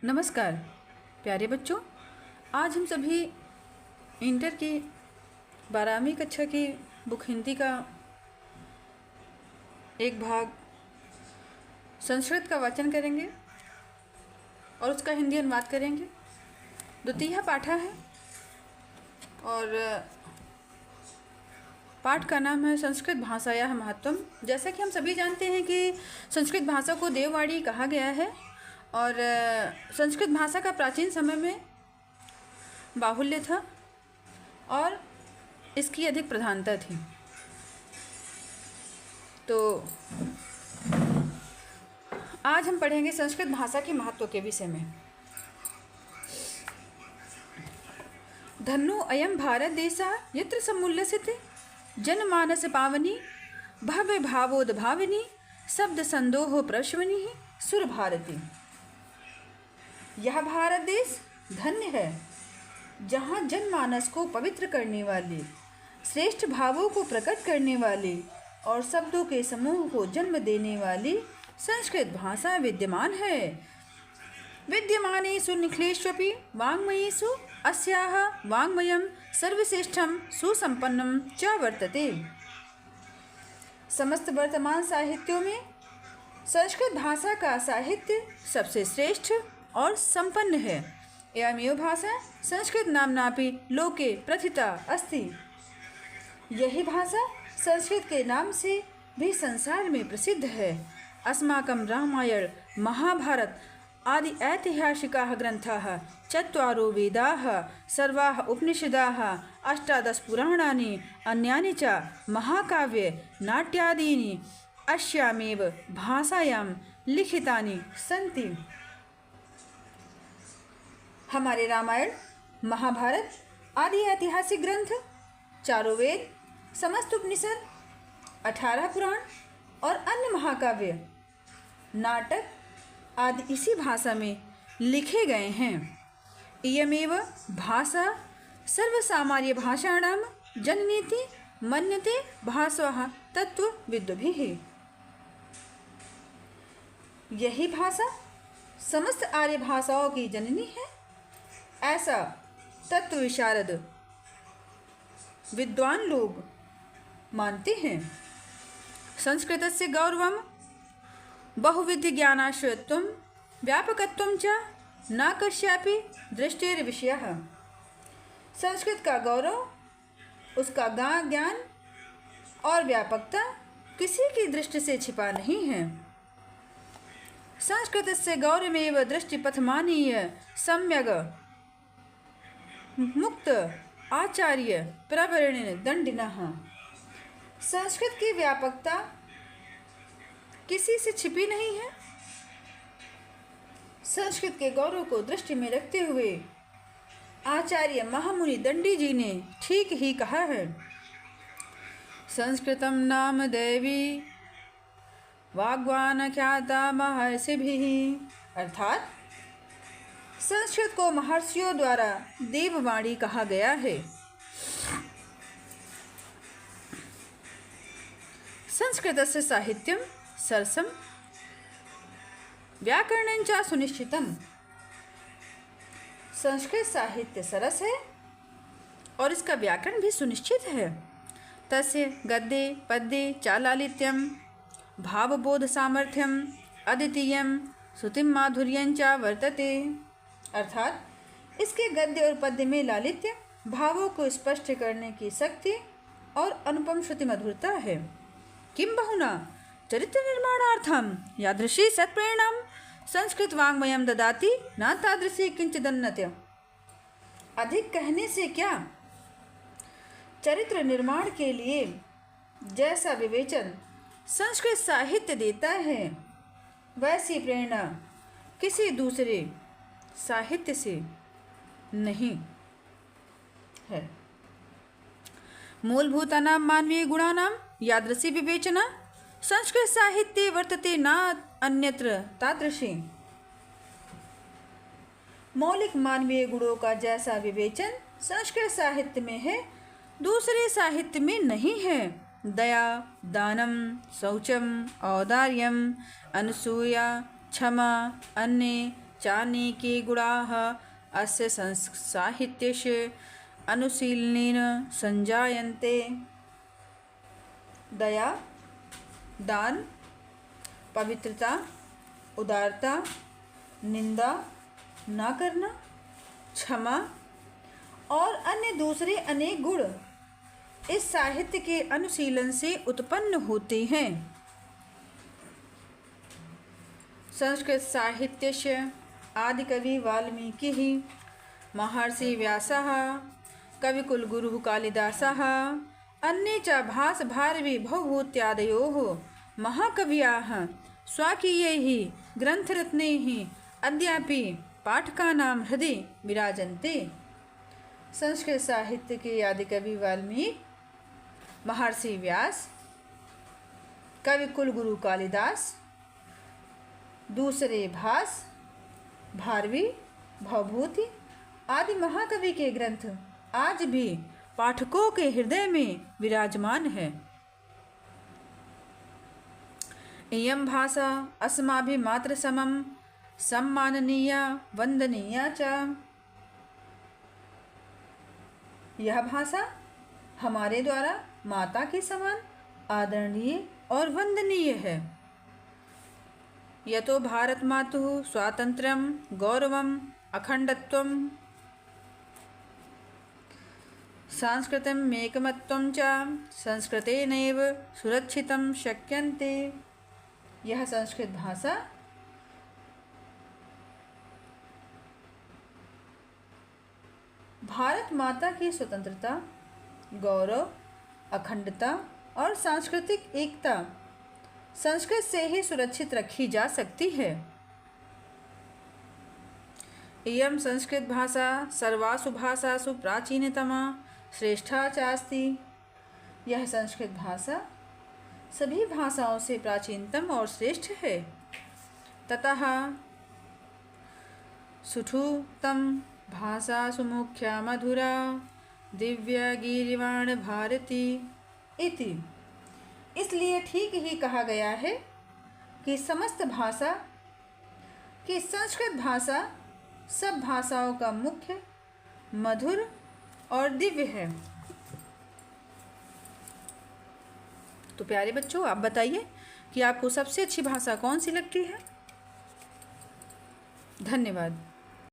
नमस्कार प्यारे बच्चों। आज हम सभी इंटर की 12वीं कक्षा की बुक हिंदी का एक भाग संस्कृत का वाचन करेंगे और उसका हिंदी अनुवाद करेंगे। द्वितीय पाठा है और पाठ का नाम है संस्कृत भाषायाः महत्वम। जैसा कि हम सभी जानते हैं कि संस्कृत भाषा को देववाणी कहा गया है और संस्कृत भाषा का प्राचीन समय में बाहुल्य था और इसकी अधिक प्रधानता थी। तो आज हम पढ़ेंगे संस्कृत भाषा के महत्व के विषय में। धन्नो अयं भारत देशः यत्र समुल्लसिते जनमानस पावनी भव्य भावोद्भाविनी शब्द संदोह प्रश्वनी सुर भारती। यह भारत देश धन्य है जहाँ जनमानस को पवित्र करने वाले, श्रेष्ठ भावों को प्रकट करने वाले और शब्दों के समूह को जन्म देने वाली संस्कृत भाषा विद्यमान है। विद्यमानेषु निखिलेष्वपि वाङ्मयेषु अस्याः वाङ्मयं सर्वश्रेष्ठं सुसंपन्नं च वर्तते। समस्त वर्तमान साहित्यों में संस्कृत भाषा का साहित्य सबसे श्रेष्ठ और संपन्न है। एवं यो भाषा संस्कृत नाम्नापि लोके प्रथिता अस्ति। यही भाषा संस्कृत के नाम से भी संसार में प्रसिद्ध है। अस्माकं रामायण महाभारत आदि ऐतिहासिकाः ग्रन्थाः, चत्वारो वेदाः, सर्वाः उपनिषदाः, 18 पुराणानि, अन्यानि च महाकाव्ये नाट्यादीनि अस्यामेव भाषायां लिखितानि सन्ति। हमारे रामायण, महाभारत आदि ऐतिहासिक ग्रंथ, चारों वेद, समस्त उपनिषद, 18 पुराण और अन्य महाकाव्य, नाटक आदि इसी भाषा में लिखे गए हैं। इयमेव भाषा सर्वसामान्य भाषाणां जननीति मन्यते भाषवः तत्त्वविद्भिः। यही भाषा समस्त आर्य भाषाओं की जननी है, ऐसा तत्व विशारद विद्वान लोग मानते हैं। संस्कृतस्य गौरवं बहुविध ज्ञानाश्रयत्वं व्यापकत्वं च न कस्यापि दृष्टेर्विषयः। संस्कृत का गौरव, उसका ज्ञान और व्यापकता किसी की दृष्टि से छिपा नहीं है। संस्कृतस्य गौरवमेव दृष्टिपथमानीय सम्यग् मुक्त आचार्य प्रवरण दंडिनः। संस्कृत की व्यापकता किसी से छिपी नहीं है। संस्कृत के गौरव को दृष्टि में रखते हुए आचार्य महामुनि दंडी जी ने ठीक ही कहा है। संस्कृतम नाम देवी वाग्वान ख्याता महर्षिभिः। अर्थात संस्कृत को महर्षियों द्वारा देववाणी कहा गया है। संस्कृतस्य साहित्यं सरसं व्याकरणं च सुनिश्चितम्। संस्कृत साहित्य सरस है और इसका व्याकरण भी सुनिश्चित है। तस्य गद्ये पद्ये चालालित्यं भावबोध सामर्थ्यम अद्वितीयं श्रुतिं माधुर्यं च वर्तते। अर्थात इसके गद्य और पद्य में लालित्य, भावों को स्पष्ट करने की शक्ति और अनुपम श्रुति मधुरता है। किं बहुना चरित्र निर्माणार्थम यादृशी सत्प्रेरणां संस्कृत वाङ्मयं ददाति न तादृशी किंचिदन्यत्। अधिक कहने से क्या, चरित्र निर्माण के लिए जैसा विवेचन संस्कृत साहित्य देता है, वैसी प्रेरणा किसी दूसरे साहित्य से नहीं है। मूलभूतानां मानवीय गुणानां यादृशी विवेचना संस्कृत साहित्ये वर्तते न अन्यत्र तादृशी। मौलिक मानवीय गुणों का जैसा विवेचन संस्कृत साहित्य में है, दूसरे साहित्य में नहीं है। दया, दानम, शौचम, औदार्यम, अनसूया, क्षमा, अन्य, चानेके गुणाः अस्य साहित्यस्य अनुशीलनेन संजायन्ते। दया, दान, पवित्रता, उदारता, निंदा ना करना, क्षमा और अन्य दूसरे अनेक गुण इस साहित्य के अनुशीलन से उत्पन्न होते हैं। संस्कृत साहित्यस्य आदिकवि वाल्मीकिः, महर्षि व्यासः, कविकुलगुरुः कालिदासः, अन्ये च भासभारवी भवभूत्यादयोः महाकवयः स्वकीयैः ग्रन्थरत्नैः अद्यापि पाठकानां हृदि विराजन्ते। संस्कृत साहित्य के आदिकवि वाल्मीकि, महर्षि व्यास, कविकुलगुरु कालिदास, दूसरे भास, भारवी, भवभूति आदि महाकवि के ग्रंथ आज भी पाठकों के हृदय में विराजमान है। इयं भाषा अस्माभिः मातृसमं सम्माननीया वंदनीया च। यह भाषा हमारे द्वारा माता के समान आदरणीय और वंदनीय है। यतो भारत मातुः स्वातंत्र्यं गौरवम् अखंडत्वं सांस्कृतिकम् एकमत्वं च संस्कृतेनैव सुरक्षितं शक्यन्ते। यह संस्कृत भाषा भारत माता की स्वतंत्रता, गौरव, अखंडता और सांस्कृतिक एकता संस्कृत से ही सुरक्षित रखी जा सकती है। इयं संस्कृत भाषा सर्वासु भाषासु प्राचीनतमा श्रेष्ठा चास्ति। यह संस्कृत भाषा सभी भाषाओं से प्राचीनतम और श्रेष्ठ है। ततः सुठुतम भाषा सुमुख्या मधुरा दिव्या गीर्वाण भारती इति। इसलिए ठीक ही कहा गया है कि समस्त भाषा कि संस्कृत भाषा सब भाषाओं का मुख्य, मधुर और दिव्य है। तो प्यारे बच्चों, आप बताइए कि आपको सबसे अच्छी भाषा कौन सी लगती है। धन्यवाद।